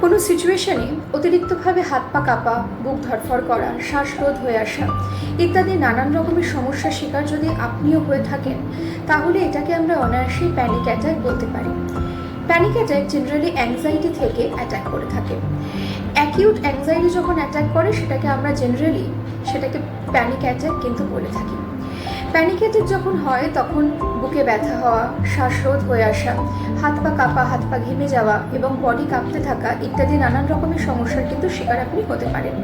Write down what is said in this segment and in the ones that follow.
কোনো সিচুয়েশনে অতিরিক্তভাবে হাত পা কাঁপা, বুক ধড়ফড় করা, শ্বাসরোধ হয়ে আসা ইত্যাদি নানান রকমের সমস্যার শিকার যদি আপনিও হয়ে থাকেন, তাহলে এটাকে আমরা অনায়াসেই প্যানিক অ্যাটাক বলতে পারি। প্যানিক অ্যাটাক জেনারেলি অ্যাংজাইটি থেকে অ্যাটাক করে থাকে। অ্যাকিউট অ্যাংজাইটি যখন অ্যাটাক করে সেটাকে আমরা জেনারেলি প্যানিক অ্যাটাক কিন্তু বলে থাকি। প্যানিক অ্যাটাক যখন হয় তখন বুকে ব্যথা হওয়া, শ্বাসরোধ হয়ে আসা, হাত পা কাঁপা, হাত পা ঘেমে যাওয়া এবং বডি কাঁপতে থাকা ইত্যাদি নানান রকমের সমস্যার কিন্তু শিকার আপনি হতে পারেন।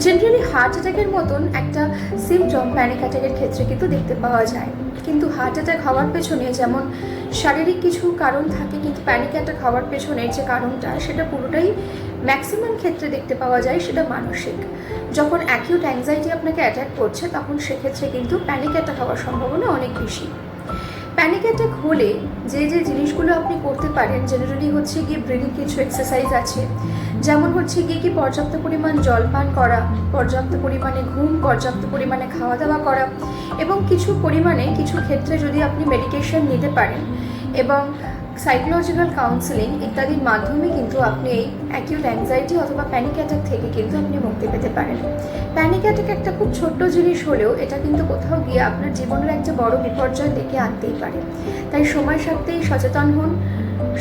জেনারেলি হার্ট অ্যাটাকের মতন একটা সিমটম প্যানিক অ্যাটাকের ক্ষেত্রে কিন্তু দেখতে পাওয়া যায়। কিন্তু হার্ট অ্যাটাক হওয়ার পেছনে যেমন শারীরিক কিছু কারণ থাকে, কিন্তু প্যানিক অ্যাটাক হওয়ার পেছনের যে কারণটা সেটা পুরোটাই ম্যাক্সিমাম ক্ষেত্রে দেখতে পাওয়া যায় সেটা মানসিক। যখন অ্যাকিউট অ্যাংজাইটি আপনাকে অ্যাটাক করছে তখন সেক্ষেত্রে কিন্তু প্যানিক অ্যাটাক হওয়ার সম্ভাবনা অনেক বেশি। প্যানিক অ্যাটাক হলে যে জিনিসগুলো আপনি করতে পারেন জেনারেলি হচ্ছে গিয়ে ব্রিদিং কিছু এক্সারসাইজ আছে, যেমন হচ্ছে গিয়ে কি পর্যাপ্ত পরিমাণ জল পান করা, পর্যাপ্ত পরিমাণে ঘুম, পর্যাপ্ত পরিমাণে খাওয়া দাওয়া করা এবং কিছু ক্ষেত্রে যদি আপনি মেডিকেশন নিতে পারেন এবং সাইকোলজিক্যাল কাউন্সেলিং ইত্যাদির মাধ্যমে কিন্তু আপনি এই অ্যাকিউট অ্যাংজাইটি অথবা প্যানিক অ্যাটাক থেকে কিন্তু আপনি মুক্তি পেতে পারেন। প্যানিক অ্যাটাক একটা খুব ছোট্ট জিনিস হলেও এটা কিন্তু কোথাও গিয়ে আপনার জীবনের একটা বড় বিপর্যয় ডেকে আনতেই পারে। তাই সময় সাথেই সচেতন হন,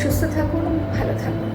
সুস্থ থাকুন, ভালো থাকুন।